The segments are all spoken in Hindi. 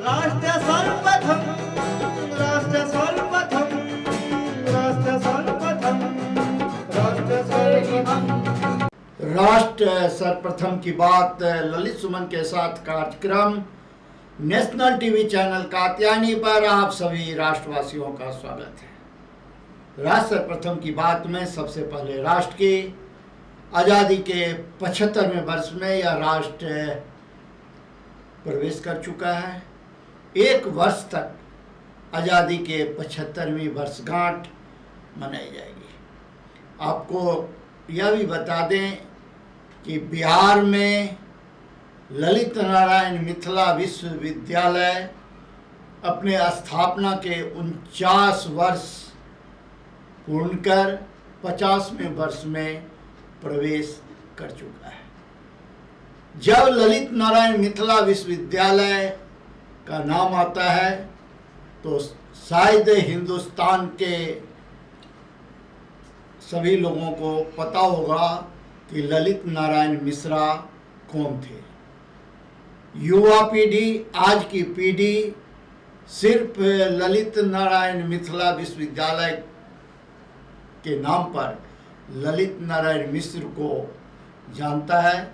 राष्ट्र सर्वप्रथम राष्ट्र सर्वप्रथम राष्ट्र सर्वप्रथम राष्ट्र सर्वप्रथम। राष्ट्र सर्वप्रथम की बात ललित सुमन के साथ कार्यक्रम नेशनल टीवी चैनल कात्यायनी पर आप सभी राष्ट्रवासियों का स्वागत है। राष्ट्र सर्वप्रथम की बात में सबसे पहले राष्ट्र की आज़ादी के 75वें वर्ष में यह राष्ट्र प्रवेश कर चुका है। एक वर्ष तक आज़ादी के 75वीं वर्षगांठ मनाई जाएगी। आपको यह भी बता दें कि बिहार में ललित नारायण मिथिला विश्वविद्यालय अपने स्थापना के 49 वर्ष पूर्ण कर 50वें वर्ष में प्रवेश कर चुका है। जब ललित नारायण मिथिला विश्वविद्यालय का नाम आता है तो शायद हिंदुस्तान के सभी लोगों को पता होगा कि ललित नारायण मिश्रा कौन थे। युवा पीढ़ी, आज की पीढ़ी सिर्फ ललित नारायण मिथिला विश्वविद्यालय के नाम पर ललित नारायण मिश्र को जानता है,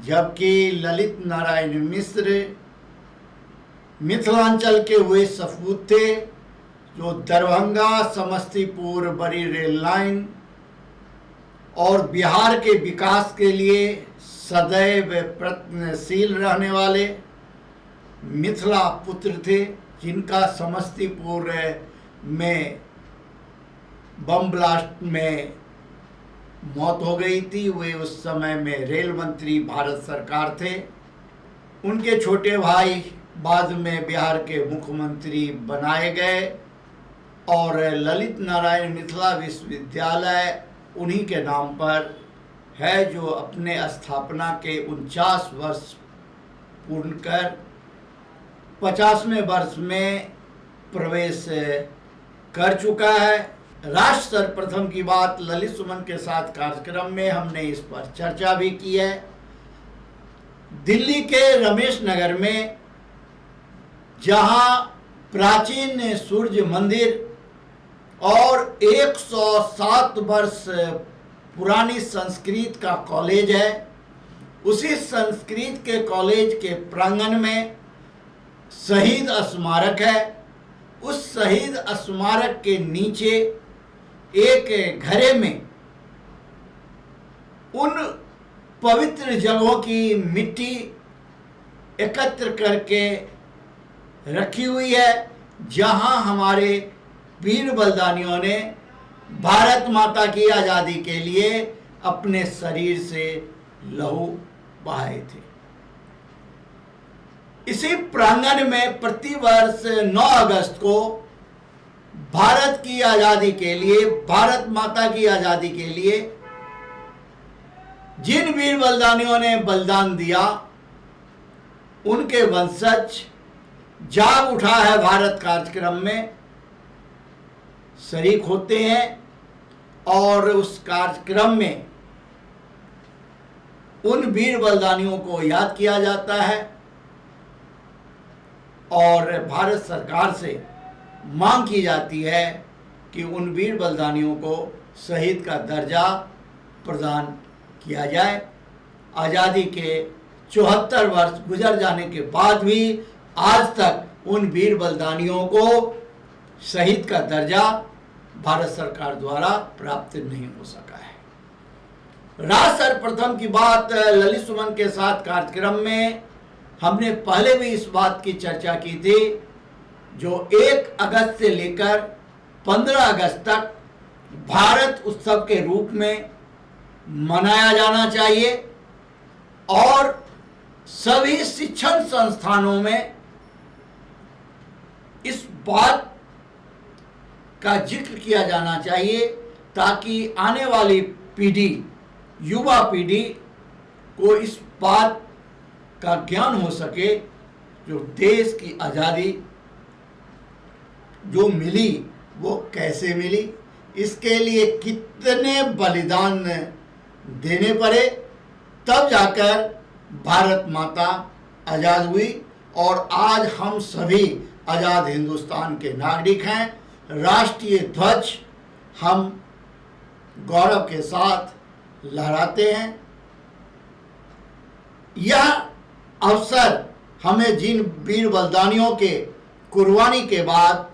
जबकि ललित नारायण मिश्र मिथिलांचल के हुए सपूत थे जो दरभंगा समस्तीपुर बड़ी रेल लाइन और बिहार के विकास के लिए सदैव प्रयत्नशील रहने वाले मिथिला पुत्र थे, जिनका समस्तीपुर में बम ब्लास्ट में मौत हो गई थी। वे उस समय में रेल मंत्री भारत सरकार थे। उनके छोटे भाई बाद में बिहार के मुख्यमंत्री बनाए गए और ललित नारायण मिथिला विश्वविद्यालय उन्हीं के नाम पर है, जो अपने स्थापना के 49 वर्ष पूर्ण कर 50वें वर्ष में प्रवेश कर चुका है। राष्ट्र सर्वप्रथम की बात ललित सुमन के साथ कार्यक्रम में हमने इस पर चर्चा भी की है। दिल्ली के रमेश नगर में जहां प्राचीन सूर्य मंदिर और 107 वर्ष पुरानी संस्कृत का कॉलेज है, उसी संस्कृत के कॉलेज के प्रांगण में शहीद स्मारक है। उस शहीद स्मारक के नीचे एक घरे में उन पवित्र जगहों की मिट्टी एकत्र करके रखी हुई है, जहां हमारे वीर बलिदानियों ने भारत माता की आज़ादी के लिए अपने शरीर से लहू बहाए थे। इसी प्रांगण में प्रतिवर्ष 9 अगस्त को भारत की आज़ादी के लिए, भारत माता की आज़ादी के लिए जिन वीर बलिदानियों ने बलिदान दिया, उनके वंशज जाग उठा है भारत कार्यक्रम में शरीक होते हैं और उस कार्यक्रम में उन वीर बलिदानियों को याद किया जाता है और भारत सरकार से मांग की जाती है कि उन वीर बलिदानियों को शहीद का दर्जा प्रदान किया जाए। आज़ादी के 74 वर्ष गुजर जाने के बाद भी आज तक उन वीर बलिदानियों को शहीद का दर्जा भारत सरकार द्वारा प्राप्त नहीं हो सका है। राष्ट्र सर्वप्रथम की बात ललित सुमन के साथ कार्यक्रम में हमने पहले भी इस बात की चर्चा की थी, जो 1 अगस्त से लेकर 15 अगस्त तक भारत उत्सव के रूप में मनाया जाना चाहिए और सभी शिक्षण संस्थानों में इस बात का जिक्र किया जाना चाहिए ताकि आने वाली पीढ़ी, युवा पीढ़ी को इस बात का ज्ञान हो सके जो देश की आज़ादी जो मिली वो कैसे मिली, इसके लिए कितने बलिदान देने पड़े, तब जाकर भारत माता आज़ाद हुई और आज हम सभी आज़ाद हिंदुस्तान के नागरिक हैं। राष्ट्रीय ध्वज हम गौरव के साथ लहराते हैं। यह अवसर हमें जिन वीर बलिदानियों के कुर्बानी के बाद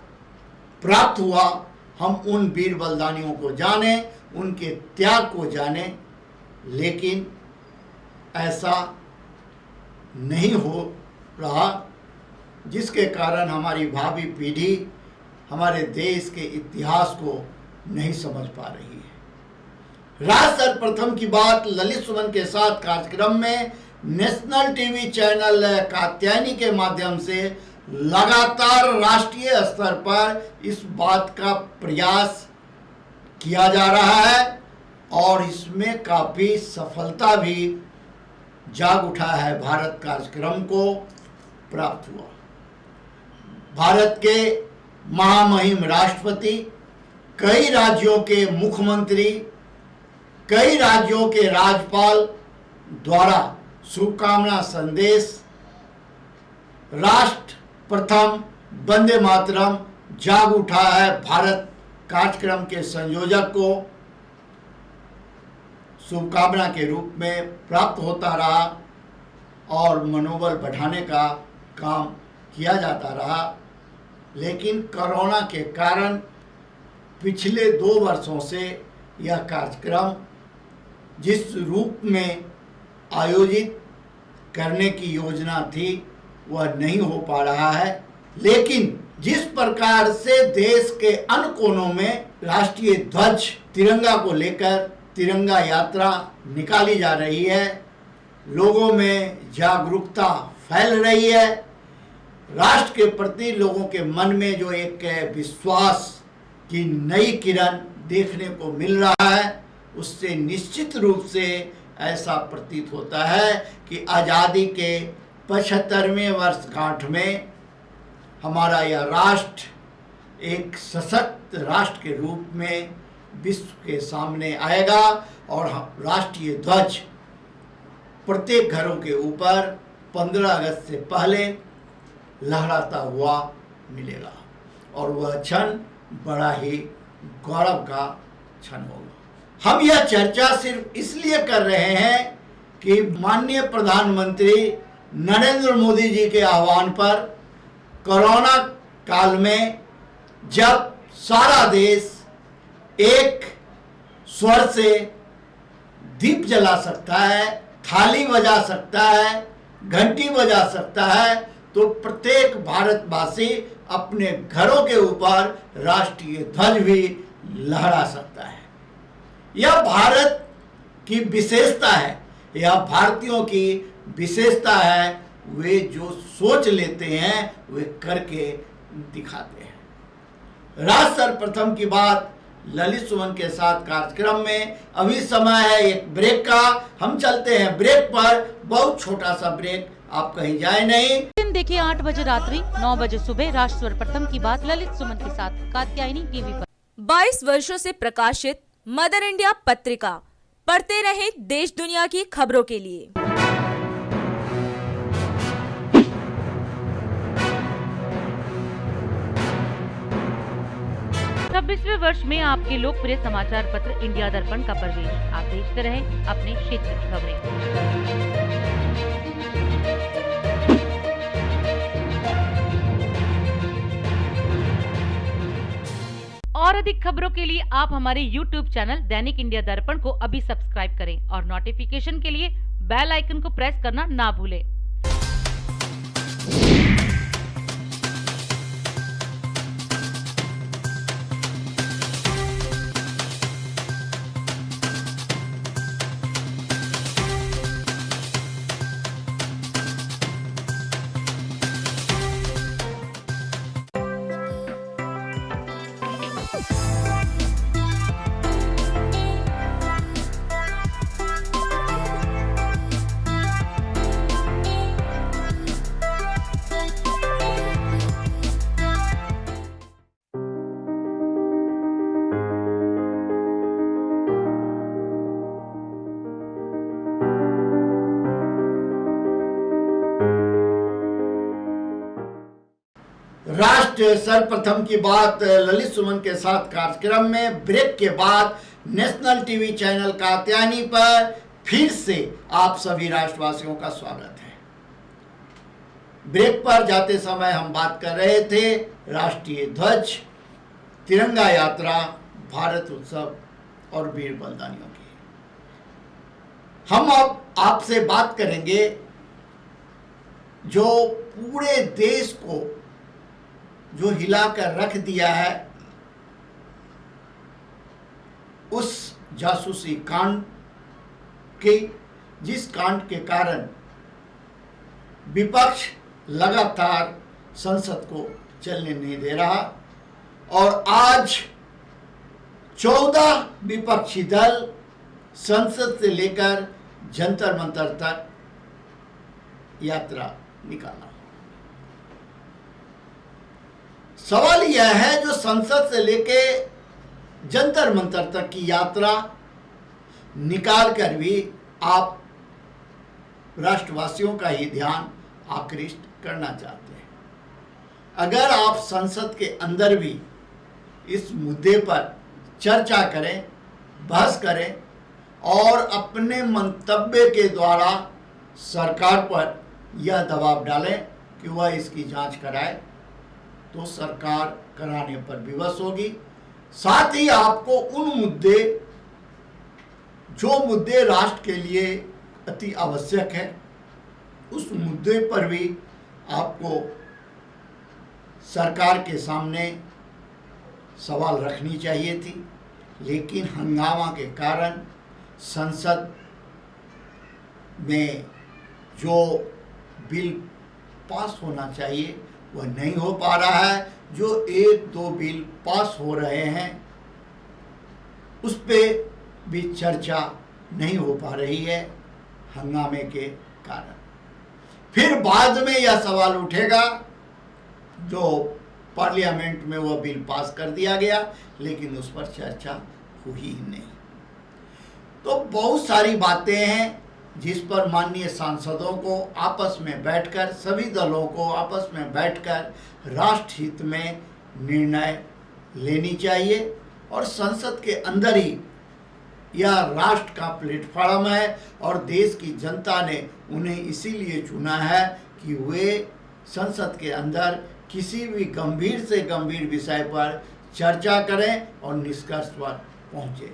प्राप्त हुआ, हम उन वीर बलिदानियों को जानें, उनके त्याग को जानें, लेकिन ऐसा नहीं हो रहा, जिसके कारण हमारी भावी पीढ़ी हमारे देश के इतिहास को नहीं समझ पा रही है। राज सर्वप्रथम की बात ललित सुमन के साथ कार्यक्रम में नेशनल टीवी चैनल कात्यायनी के माध्यम से लगातार राष्ट्रीय स्तर पर इस बात का प्रयास किया जा रहा है और इसमें काफ़ी सफलता भी जाग उठा है। भारत कार्यक्रम को प्राप्त हुआ। भारत के महामहिम राष्ट्रपति, कई राज्यों के मुख्यमंत्री, कई राज्यों के राज्यपाल द्वारा शुभकामना संदेश, राष्ट्र प्रथम, वंदे मातरम जाग उठा है। भारत कार्यक्रम के संयोजक को शुभकामना के रूप में प्राप्त होता रहा और मनोबल बढ़ाने का काम किया जाता रहा। लेकिन कोरोना के कारण पिछले 2 वर्षों से यह कार्यक्रम जिस रूप में आयोजित करने की योजना थी वह नहीं हो पा रहा है। लेकिन जिस प्रकार से देश के अन्य कोनों में राष्ट्रीय ध्वज तिरंगा को लेकर तिरंगा यात्रा निकाली जा रही है, लोगों में जागरूकता फैल रही है, राष्ट्र के प्रति लोगों के मन में जो एक विश्वास की नई किरण देखने को मिल रहा है, उससे निश्चित रूप से ऐसा प्रतीत होता है कि आज़ादी के 75वें वर्षगांठ में हमारा यह राष्ट्र एक सशक्त राष्ट्र के रूप में विश्व के सामने आएगा और राष्ट्रीय ध्वज प्रत्येक घरों के ऊपर 15 अगस्त से पहले लहराता हुआ मिलेगा और वह क्षण बड़ा ही गौरव का क्षण होगा। हम यह चर्चा सिर्फ इसलिए कर रहे हैं कि माननीय प्रधानमंत्री नरेंद्र मोदी जी के आह्वान पर कोरोना काल में जब सारा देश एक स्वर से दीप जला सकता है, थाली बजा सकता है, घंटी बजा सकता है, तो प्रत्येक भारतवासी अपने घरों के ऊपर राष्ट्रीय ध्वज भी लहरा सकता है। यह भारत की विशेषता है, यह भारतीयों की विशेषता है। वे जो सोच लेते हैं वे करके दिखाते हैं। राज सर्वप्रथम की बात ललित सुमन के साथ कार्यक्रम में अभी समय है एक ब्रेक का। हम चलते हैं ब्रेक पर, बहुत छोटा सा ब्रेक, आप कहीं जाए नहीं। दिन देखिए 8 बजे रात्रि 9 बजे सुबह राष्ट्र सर्वप्रथम की बात ललित सुमन के साथ कात्यायनी टीवी पर। 22 वर्षों से प्रकाशित मदर इंडिया पत्रिका, पढ़ते रहे देश दुनिया की खबरों के लिए। 26वें वर्ष में आपके लोकप्रिय समाचार पत्र इंडिया दर्पण का प्रवेश। आप देखते रहें अपने क्षेत्र की खबरें। और अधिक खबरों के लिए आप हमारे YouTube चैनल दैनिक इंडिया दर्पण को अभी सब्सक्राइब करें और नोटिफिकेशन के लिए बेल आइकन को प्रेस करना ना भूलें। राष्ट्र सर्वप्रथम की बात ललित सुमन के साथ कार्यक्रम में ब्रेक के बाद नेशनल टीवी चैनल कात्यायनी पर फिर से आप सभी राष्ट्रवासियों का स्वागत है। ब्रेक पर जाते समय हम बात कर रहे थे राष्ट्रीय ध्वज, तिरंगा यात्रा, भारत उत्सव और वीर बलिदानियों की। हम अब आपसे बात करेंगे जो पूरे देश को जो हिलाकर रख दिया है उस जासूसी कांड के, जिस कांड के कारण विपक्ष लगातार संसद को चलने नहीं दे रहा और आज 14 विपक्षी दल संसद से लेकर जंतर मंतर तक यात्रा निकाला। सवाल यह है जो संसद से लेके जंतर मंतर तक की यात्रा निकाल कर भी आप राष्ट्रवासियों का ही ध्यान आकृष्ट करना चाहते हैं। अगर आप संसद के अंदर भी इस मुद्दे पर चर्चा करें, बहस करें और अपने मंतव्य के द्वारा सरकार पर यह दबाव डालें कि वह इसकी जांच कराए, तो सरकार कराने पर विवश होगी। साथ ही आपको उन मुद्दे, जो मुद्दे राष्ट्र के लिए अति आवश्यक है, उस मुद्दे पर भी आपको सरकार के सामने सवाल रखनी चाहिए थी। लेकिन हंगामा के कारण संसद में जो बिल पास होना चाहिए वह नहीं हो पा रहा है। जो 1-2 बिल पास हो रहे हैं उस पे भी चर्चा नहीं हो पा रही है हंगामे के कारण। फिर बाद में यह सवाल उठेगा, जो पार्लियामेंट में वह बिल पास कर दिया गया लेकिन उस पर चर्चा हुई ही नहीं। तो बहुत सारी बातें हैं जिस पर माननीय सांसदों को आपस में बैठकर, सभी दलों को आपस में बैठकर राष्ट्र हित में निर्णय लेनी चाहिए। और संसद के अंदर ही यह राष्ट्र का प्लेटफॉर्म है और देश की जनता ने उन्हें इसीलिए चुना है कि वे संसद के अंदर किसी भी गंभीर से गंभीर विषय पर चर्चा करें और निष्कर्ष पर पहुँचे।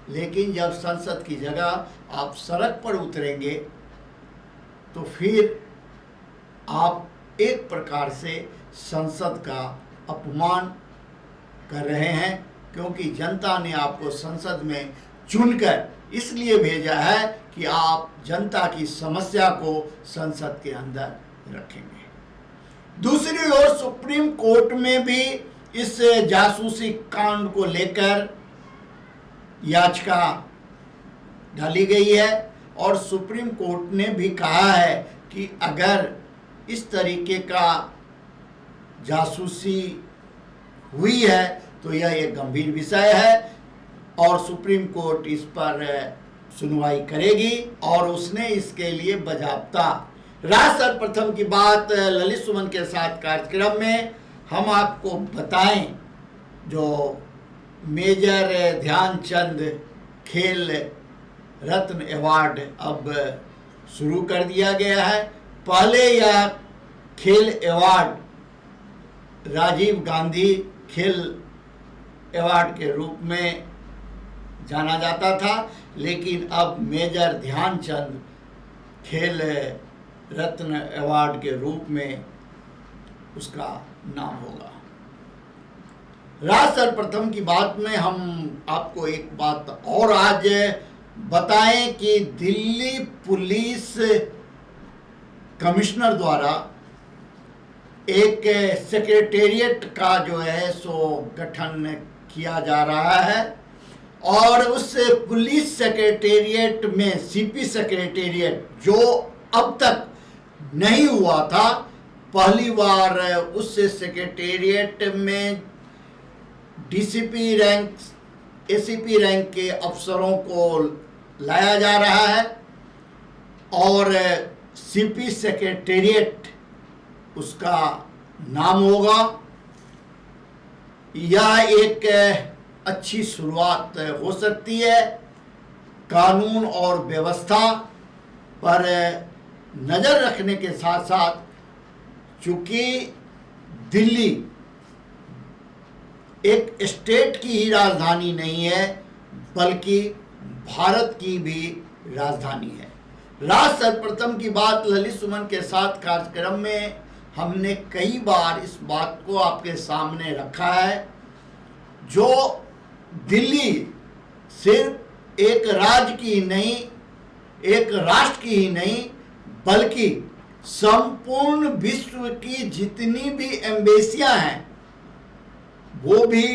लेकिन जब संसद की जगह आप सड़क पर उतरेंगे तो फिर आप एक प्रकार से संसद का अपमान कर रहे हैं, क्योंकि जनता ने आपको संसद में चुनकर इसलिए भेजा है कि आप जनता की समस्या को संसद के अंदर रखेंगे। दूसरी ओर सुप्रीम कोर्ट में भी इस जासूसी कांड को लेकर याचिका डाली गई है और सुप्रीम कोर्ट ने भी कहा है कि अगर इस तरीके का जासूसी हुई है तो यह एक गंभीर विषय है और सुप्रीम कोर्ट इस पर सुनवाई करेगी और उसने इसके लिए बजाबता। राष्ट्र सर्वप्रथम की बात ललित सुमन के साथ कार्यक्रम में हम आपको बताएं, जो मेजर ध्यानचंद खेल रत्न अवार्ड अब शुरू कर दिया गया है। पहले यह खेल अवार्ड राजीव गांधी खेल अवार्ड के रूप में जाना जाता था, लेकिन अब मेजर ध्यानचंद खेल रत्न अवार्ड के रूप में उसका नाम होगा। राष्ट्र सर्वप्रथम की बात में हम आपको एक बात और आज बताएं कि दिल्ली पुलिस कमिश्नर द्वारा एक सेक्रेटेरिएट का जो है सो गठन किया जा रहा है और उस पुलिस सेक्रेटेरिएट में सीपी सेक्रेटेरिएट जो अब तक नहीं हुआ था, पहली बार उस सेक्रेटेरिएट में डीसीपी रैंक, एसीपी रैंक के अफसरों को लाया जा रहा है और सीपी सेक्रेटेरिएट उसका नाम होगा। यह एक अच्छी शुरुआत हो सकती है। कानून और व्यवस्था पर नज़र रखने के साथ साथ, चूंकि दिल्ली एक स्टेट की ही राजधानी नहीं है बल्कि भारत की भी राजधानी है। राज सर्वप्रथम की बात ललित सुमन के साथ कार्यक्रम में हमने कई बार इस बात को आपके सामने रखा है। जो दिल्ली सिर्फ एक राज्य की नहीं, एक राष्ट्र की ही नहीं, बल्कि संपूर्ण विश्व की जितनी भी एम्बेसियां हैं वो भी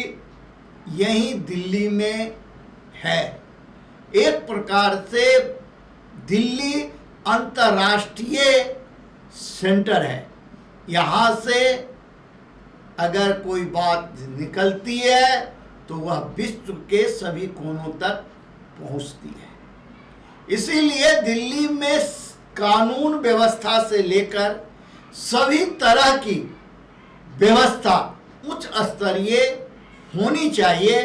यहीं दिल्ली में है। एक प्रकार से दिल्ली अंतर्राष्ट्रीय सेंटर है। यहाँ से अगर कोई बात निकलती है तो वह विश्व के सभी कोनों तक पहुँचती है। इसीलिए दिल्ली में कानून व्यवस्था से लेकर सभी तरह की व्यवस्था उच्च स्तरीय होनी चाहिए।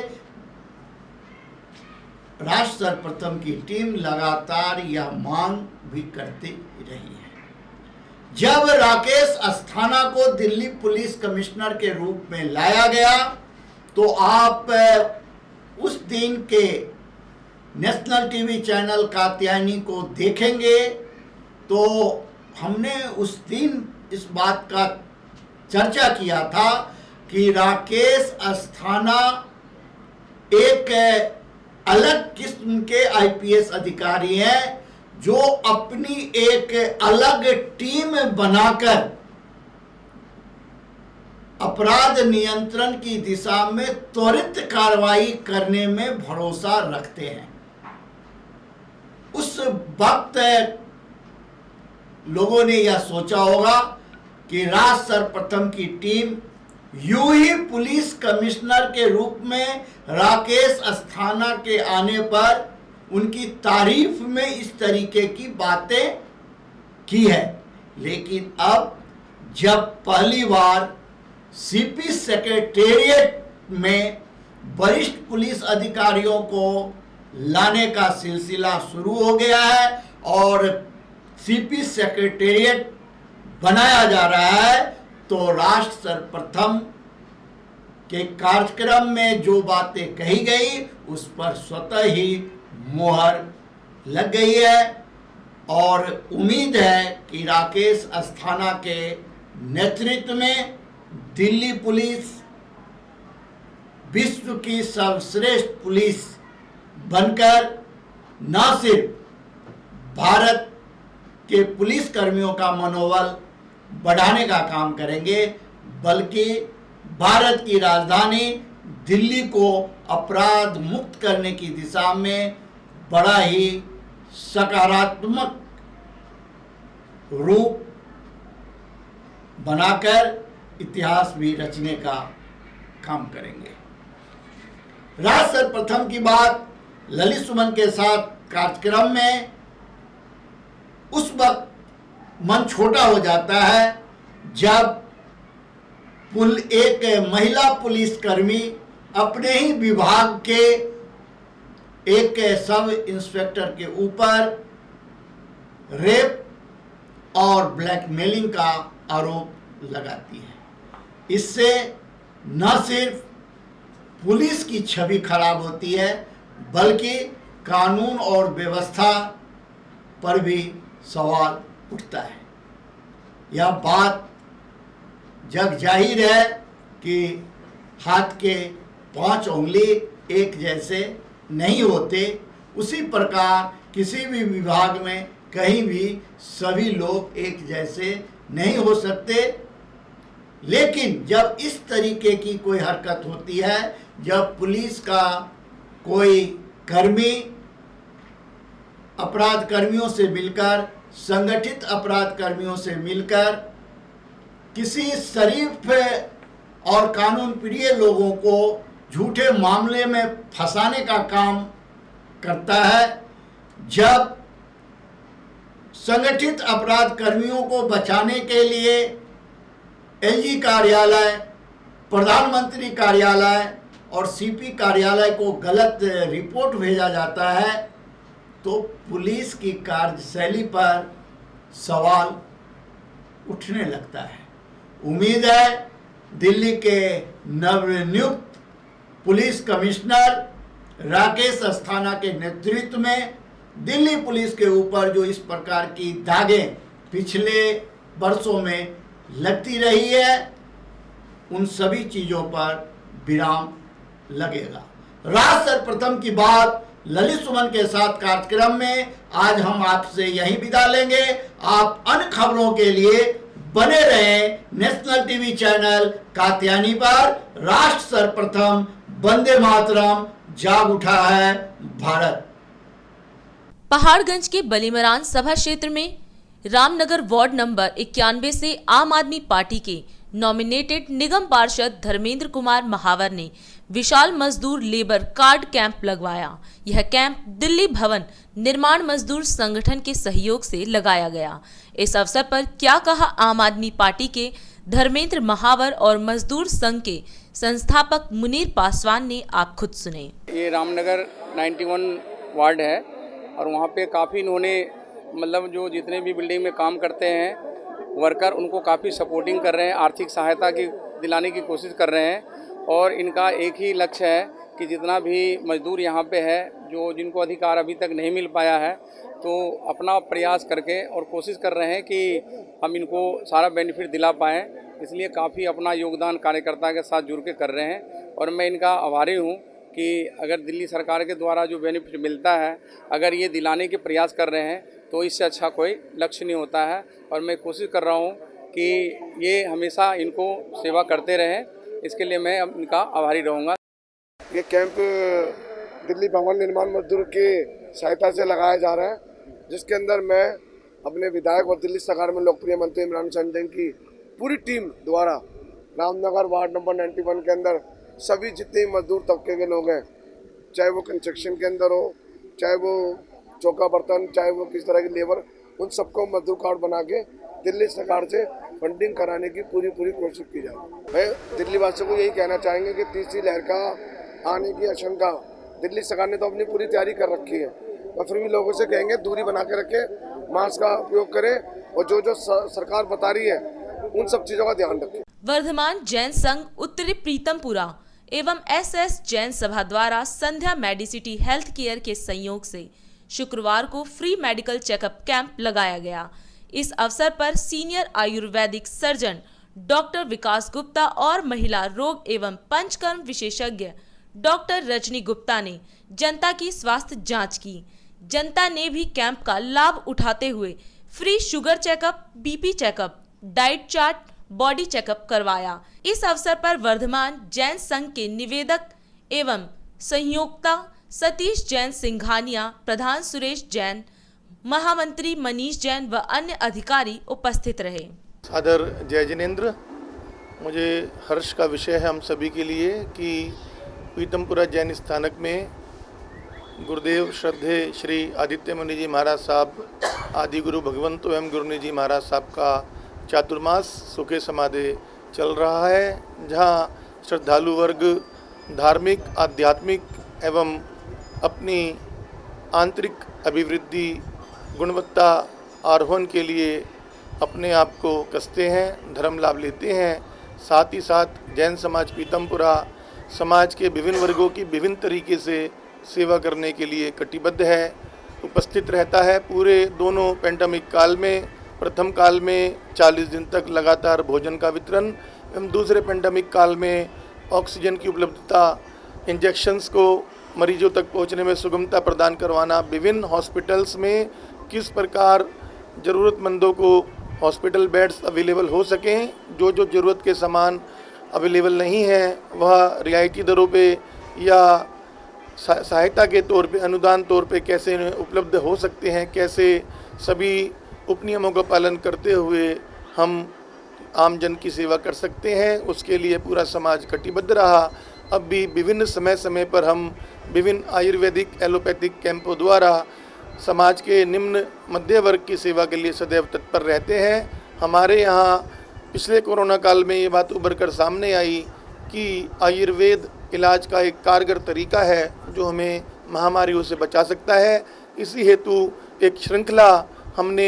राष्ट्र सर्वप्रथम की टीम लगातार यह मांग भी करती रही है। जब राकेश अस्थाना को दिल्ली पुलिस कमिश्नर के रूप में लाया गया तो आप उस दिन के नेशनल टीवी चैनल कात्यायनी को देखेंगे तो हमने उस दिन इस बात का चर्चा किया था कि राकेश अस्थाना एक अलग किस्म के आईपीएस अधिकारी हैं जो अपनी एक अलग टीम बनाकर अपराध नियंत्रण की दिशा में त्वरित कार्रवाई करने में भरोसा रखते हैं। उस वक्त लोगों ने यह सोचा होगा कि राज सर्वप्रथम की टीम यूं ही पुलिस कमिश्नर के रूप में राकेश अस्थाना के आने पर उनकी तारीफ में इस तरीके की बातें की है। लेकिन अब जब पहली बार सीपी सेक्रेटेरिएट में वरिष्ठ पुलिस अधिकारियों को लाने का सिलसिला शुरू हो गया है और सीपी सेक्रेटेरिएट बनाया जा रहा है तो राष्ट्र सर्वप्रथम के कार्यक्रम में जो बातें कही गई उस पर स्वतः ही मोहर लग गई है और उम्मीद है कि राकेश अस्थाना के नेतृत्व में दिल्ली पुलिस विश्व की सर्वश्रेष्ठ पुलिस बनकर न सिर्फ भारत के पुलिस कर्मियों का मनोबल बढ़ाने का काम करेंगे बल्कि भारत की राजधानी दिल्ली को अपराध मुक्त करने की दिशा में बड़ा ही सकारात्मक रूप बनाकर इतिहास भी रचने का काम करेंगे। राज सर्वप्रथम की बात ललित सुमन के साथ कार्यक्रम में उस वक्त मन छोटा हो जाता है जब एक महिला पुलिसकर्मी अपने ही विभाग के एक सब इंस्पेक्टर के ऊपर रेप और ब्लैकमेलिंग का आरोप लगाती है। इससे न सिर्फ पुलिस की छवि खराब होती है बल्कि कानून और व्यवस्था पर भी सवाल उठता है। यह बात जग जाहिर है कि हाथ के 5 उंगली एक जैसे नहीं होते, उसी प्रकार किसी भी विभाग में कहीं भी सभी लोग एक जैसे नहीं हो सकते। लेकिन जब इस तरीके की कोई हरकत होती है, जब पुलिस का कोई कर्मी अपराध कर्मियों से मिलकर, संगठित अपराध कर्मियों से मिलकर किसी शरीफ और कानून प्रिय लोगों को झूठे मामले में फंसाने का काम करता है, जब संगठित अपराध कर्मियों को बचाने के लिए एलजी कार्यालय, प्रधानमंत्री कार्यालय और सीपी कार्यालय को गलत रिपोर्ट भेजा जाता है तो पुलिस की कार्यशैली पर सवाल उठने लगता है। उम्मीद है दिल्ली के नवनियुक्त पुलिस कमिश्नर राकेश अस्थाना के नेतृत्व में दिल्ली पुलिस के ऊपर जो इस प्रकार की दागें पिछले वर्षों में लगती रही है, उन सभी चीज़ों पर विराम लगेगा। राज सर्वप्रथम की बात ललित सुमन के साथ कार्यक्रम में आज हम आपसे यही विदा लेंगे। आप अन्य खबरों के लिए बने रहें नेशनल टीवी चैनल कात्यायनी पर। राष्ट्र सर्वप्रथम, वंदे मातरम, जाग उठा है भारत। पहाड़गंज के बलीमरान सभा क्षेत्र में रामनगर वार्ड नंबर 91 से आम आदमी पार्टी के नॉमिनेटेड निगम पार्षद धर्मेंद्र कुमार महावर ने विशाल मजदूर लेबर कार्ड कैंप लगवाया। यह कैंप दिल्ली भवन निर्माण मजदूर संगठन के सहयोग से लगाया गया। इस अवसर पर क्या कहा आम आदमी पार्टी के धर्मेंद्र महावर और मजदूर संघ के संस्थापक मुनीर पासवान ने, आप खुद सुने। ये रामनगर 91 वार्ड है और वहाँ पे काफ़ी इन्होंने मतलब जो जितने भी बिल्डिंग में काम करते हैं वर्कर, उनको काफ़ी सपोर्टिंग कर रहे हैं, आर्थिक सहायता की दिलाने की कोशिश कर रहे हैं। और इनका एक ही लक्ष्य है कि जितना भी मजदूर यहाँ पे है जो जिनको अधिकार अभी तक नहीं मिल पाया है, तो अपना प्रयास करके और कोशिश कर रहे हैं कि हम इनको सारा बेनिफिट दिला पाएँ। इसलिए काफ़ी अपना योगदान कार्यकर्ता के साथ जुड़ के कर रहे हैं और मैं इनका आभारी हूँ कि अगर दिल्ली सरकार के द्वारा जो बेनिफिट मिलता है, अगर ये दिलाने के प्रयास कर रहे हैं तो इससे अच्छा कोई लक्ष्य नहीं होता है। और मैं कोशिश कर रहा हूँ कि ये हमेशा इनको सेवा करते रहें, इसके लिए मैं इनका आभारी रहूँगा। ये कैंप दिल्ली भवन निर्माण मजदूर की सहायता से लगाया जा रहा है, जिसके अंदर मैं अपने विधायक और दिल्ली सरकार में लोकप्रिय मंत्री इमरान चंदेन की पूरी टीम द्वारा रामनगर वार्ड नंबर 91 के अंदर सभी जितने मजदूर तबके के लोग हैं, चाहे वो कंस्ट्रक्शन के अंदर हो, चाहे वो चौका बर्तन, चाहे वो किस तरह की लेबर, उन सबको मजदूर कार्ड बना के दिल्ली सरकार से फंडिंग कराने की पूरी कोशिश की जाए। मैं दिल्ली वासियों को यही कहना चाहेंगे कि तीसरी लहर का आने की आशंका, दिल्ली सरकार ने तो अपनी पूरी तैयारी कर रखी है, और फिर भी लोगों से कहेंगे दूरी बना के रखें, मास्क का उपयोग करें और जो सरकार बता रही है उन सब चीज़ों का ध्यान रखें। वर्धमान जैन संघ उत्तरी प्रीतमपुरा एवं SS जैन सभा द्वारा संध्या मेडिसिटी हेल्थ केयर के संयोग से शुक्रवार को फ्री मेडिकल चेकअप कैंप लगाया गया। इस अवसर पर सीनियर आयुर्वेदिक सर्जन डॉक्टर विकास गुप्ता और महिला रोग एवं पंचकर्म विशेषज्ञ डॉक्टर रजनी गुप्ता ने जनता की स्वास्थ्य जांच की। जनता ने भी कैंप का लाभ उठाते हुए free sugar checkup, BP checkup, diet chart, body checkup करवाया। इस अवसर पर वर्धमान जैन संघ के निवेदक एवं संयोक्ता सतीश जैन सिंघानिया, प्रधान सुरेश जैन, महामंत्री मनीष जैन व अन्य अधिकारी उपस्थित रहे। सादर जय जिनेंद्र। मुझे हर्ष का विषय है हम सभी के लिए कि पीतमपुरा जैन स्थानक में गुरुदेव श्रद्धे श्री आदित्य मुनि जी महाराज साहब, आदि गुरु भगवंत एवं गुरुनी जी महाराज साहब का चातुर्मास सुखे समाधि चल रहा है, जहाँ श्रद्धालु वर्ग धार्मिक, आध्यात्मिक एवं अपनी आंतरिक अभिवृद्धि, गुणवत्ता आरोहण के लिए अपने आप को कसते हैं, धर्म लाभ लेते हैं। साथ ही साथ जैन समाज पीतमपुरा समाज के विभिन्न वर्गों की विभिन्न तरीके से सेवा करने के लिए कटिबद्ध है, उपस्थित रहता है। पूरे दोनों पेंडेमिक काल में, प्रथम काल में 40 दिन तक लगातार भोजन का वितरण एवं दूसरे पेंडेमिक काल में ऑक्सीजन की उपलब्धता, इंजेक्शंस को मरीजों तक पहुंचने में सुगमता प्रदान करवाना, विभिन्न हॉस्पिटल्स में किस प्रकार ज़रूरतमंदों को हॉस्पिटल बेड्स अवेलेबल हो सकें, जो ज़रूरत के सामान अवेलेबल नहीं है वह रियायती दरों पे या सहायता के तौर पे, अनुदान तौर पे कैसे उपलब्ध हो सकते हैं, कैसे सभी उपनियमों का पालन करते हुए हम आम जन की सेवा कर सकते हैं, उसके लिए पूरा समाज कटिबद्ध रहा। अब भी विभिन्न समय पर हम विभिन्न आयुर्वेदिक, एलोपैथिक कैंपों द्वारा समाज के निम्न मध्य वर्ग की सेवा के लिए सदैव तत्पर रहते हैं। हमारे यहाँ पिछले कोरोना काल में ये बात उभर कर सामने आई कि आयुर्वेद इलाज का एक कारगर तरीका है जो हमें महामारियों से बचा सकता है। इसी हेतु एक श्रृंखला हमने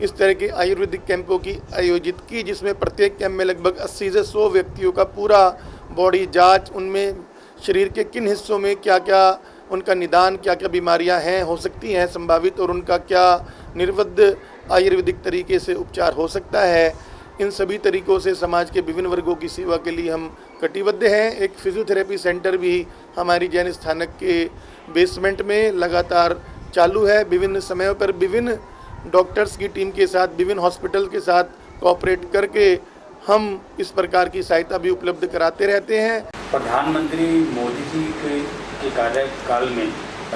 इस तरह के आयुर्वेदिक कैंपों की आयोजित की, जिसमें प्रत्येक कैंप में लगभग 80 से 100 व्यक्तियों का पूरा बॉडी जांच, उनमें शरीर के किन हिस्सों में क्या क्या उनका निदान, क्या क्या बीमारियां हैं, हो सकती हैं संभावित, और उनका क्या निर्विघ्न आयुर्वेदिक तरीके से उपचार हो सकता है। इन सभी तरीकों से समाज के विभिन्न वर्गों की सेवा के लिए हम कटिबद्ध हैं। एक फिजियोथेरेपी सेंटर भी हमारी जैन स्थानक के बेसमेंट में लगातार चालू है। विभिन्न समयों पर विभिन्न डॉक्टर्स की टीम के साथ, विभिन्न हॉस्पिटल के साथ कोऑपरेट करके हम इस प्रकार की सहायता भी उपलब्ध कराते रहते हैं। प्रधानमंत्री मोदी जी के कार्यकाल में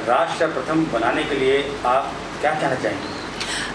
राष्ट्र प्रथम बनाने के लिए आप क्या कहना चाहेंगे?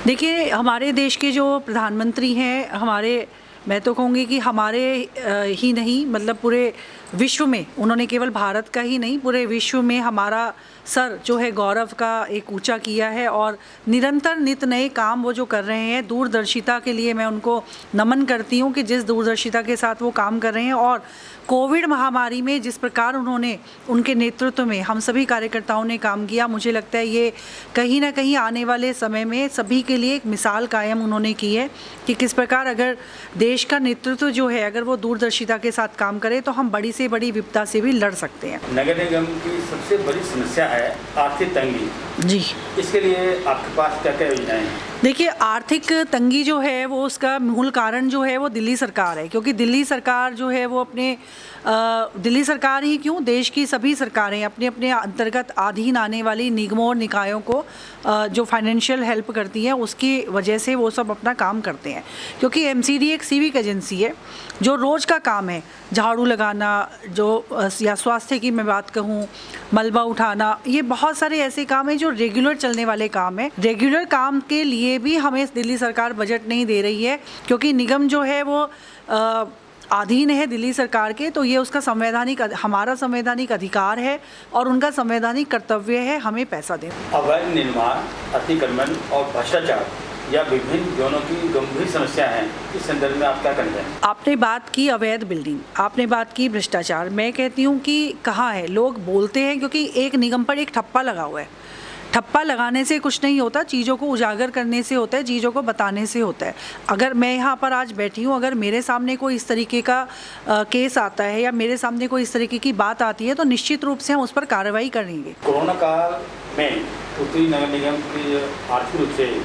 देखिए, हमारे देश के जो प्रधानमंत्री हैं, मैं तो कहूँगी कि हमारे ही नहीं, मतलब पूरे विश्व में, उन्होंने केवल भारत का ही नहीं, पूरे विश्व में हमारा सर जो है गौरव का एक ऊंचा किया है। और निरंतर नित नए काम वो जो कर रहे हैं, दूरदर्शिता के लिए मैं उनको नमन करती हूँ कि जिस दूरदर्शिता के साथ वो काम कर रहे हैं। और कोविड महामारी में जिस प्रकार उन्होंने, उनके नेतृत्व में हम सभी कार्यकर्ताओं ने काम किया, मुझे लगता है ये कहीं ना कहीं आने वाले समय में सभी के लिए एक मिसाल कायम उन्होंने की है कि किस प्रकार अगर देश का नेतृत्व जो है, अगर वो दूरदर्शिता के साथ काम करे तो हम बड़ी से बड़ी विपदा से भी लड़ सकते हैं। नगर निगम की सबसे बड़ी समस्या है आर्थिक तंगी जी, इसके लिए आपके पास क्या क्या योजनाएं हैं? देखिए, आर्थिक तंगी जो है वो उसका मूल कारण जो है वो दिल्ली सरकार है, क्योंकि दिल्ली सरकार जो है वो अपने दिल्ली सरकार ही क्यों, देश की सभी सरकारें अपने अपने अंतर्गत अधीन आने वाली निगमों और निकायों को जो फाइनेंशियल हेल्प करती हैं, उसकी वजह से वो सब अपना काम करते हैं। क्योंकि एमसीडी एक सिविक एजेंसी है जो रोज़ का काम है, झाड़ू लगाना, जो या स्वास्थ्य की मैं बात कहूँ, मलबा उठाना, ये बहुत सारे ऐसे काम हैं जो रेगुलर चलने वाले काम हैं। रेगुलर काम के लिए भी हमें दिल्ली सरकार बजट नहीं दे रही है, क्योंकि निगम जो है वो अधीन है दिल्ली सरकार के, तो ये उसका हमारा संवैधानिक अधिकार है और उनका संवैधानिक कर्तव्य है हमें पैसा देना। अवैध निर्माण, अतिक्रमण और भ्रष्टाचार या विभिन्न जोनों की गंभीर समस्या है, इस संदर्भ में आप क्या कहना चाहेंगे? आपने बात की अवैध बिल्डिंग, आपने बात की भ्रष्टाचार। मैं कहती हूँ कि कहाँ है, लोग बोलते हैं क्योंकि एक निगम पर एक ठप्पा लगा हुआ है। ठप्पा लगाने से कुछ नहीं होता, चीज़ों को उजागर करने से होता है, चीज़ों को बताने से होता है। अगर मैं यहाँ पर आज बैठी हूँ, अगर मेरे सामने कोई इस तरीके का केस आता है या मेरे सामने कोई इस तरीके की बात आती है तो निश्चित रूप से हम उस पर कार्रवाई करेंगे। कोरोना काल में उत्तरी नगर निगम की आर्थिक रूप से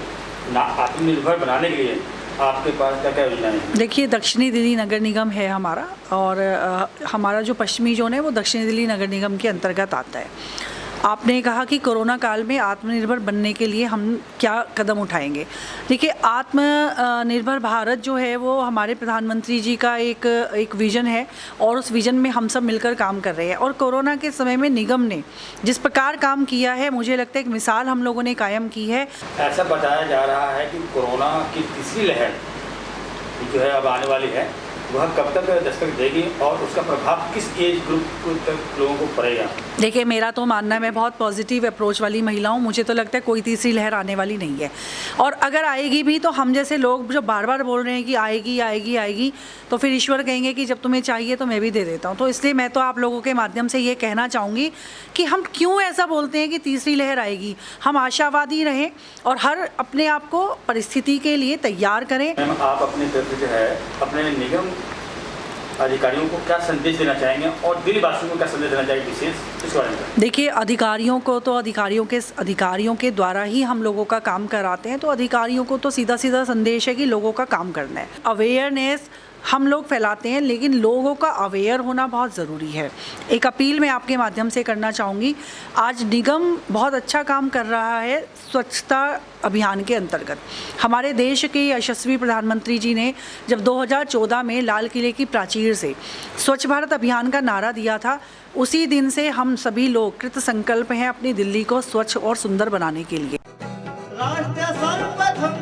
आत्मनिर्भर बनाने के लिए आपके पास क्या क्या योजनाएं हैं? देखिए, दक्षिणी दिल्ली नगर निगम है हमारा, और हमारा जो पश्चिमी जोन है वो दक्षिणी दिल्ली नगर निगम के अंतर्गत आता है। आपने कहा कि कोरोना काल में आत्मनिर्भर बनने के लिए हम क्या कदम उठाएंगे। देखिए, आत्मनिर्भर भारत जो है वो हमारे प्रधानमंत्री जी का एक विज़न है और उस विज़न में हम सब मिलकर काम कर रहे हैं। और कोरोना के समय में निगम ने जिस प्रकार काम किया है, मुझे लगता है एक मिसाल हम लोगों ने कायम की है। ऐसा बताया जा रहा है कि कोरोना की तीसरी लहर जो है अब आने वाली है, वह कब तक दस्तक देगी और उसका प्रभाव किस एज ग्रुप तक लोगों को पड़ेगा? देखिए, मेरा तो मानना है, मैं बहुत पॉजिटिव अप्रोच वाली महिला हूँ, मुझे तो लगता है कोई तीसरी लहर आने वाली नहीं है। और अगर आएगी भी तो हम जैसे लोग जो बार बार बोल रहे हैं कि आएगी आएगी आएगी, तो फिर ईश्वर कहेंगे कि जब तुम्हें चाहिए तो मैं भी दे देता हूँ। तो इसलिए मैं तो आप लोगों के माध्यम से ये कहना चाहूँगी कि हम क्यों ऐसा बोलते हैं कि तीसरी लहर आएगी। हम आशावादी रहें और हर अपने आप को परिस्थिति के लिए तैयार करें। आप अपनी तरफ से है अपने निगम अधिकारियों को क्या संदेश देना चाहेंगे और दिल्ली वासियों को क्या संदेश देना चाहिए विशेष इस बारे में? देखिए, अधिकारियों को तो अधिकारियों के द्वारा ही हम लोगों का काम कराते हैं, तो अधिकारियों को तो सीधा सीधा संदेश है कि लोगों का काम करना है। अवेयरनेस हम लोग फैलाते हैं, लेकिन लोगों का अवेयर होना बहुत ज़रूरी है। एक अपील मैं आपके माध्यम से करना चाहूँगी। आज निगम बहुत अच्छा काम कर रहा है स्वच्छता अभियान के अंतर्गत। हमारे देश के यशस्वी प्रधानमंत्री जी ने जब 2014 में लाल किले की प्राचीर से स्वच्छ भारत अभियान का नारा दिया था, उसी दिन से हम सभी लोग कृत संकल्प हैं अपनी दिल्ली को स्वच्छ और सुंदर बनाने के लिए। राष्ट्र सर्वप्रथम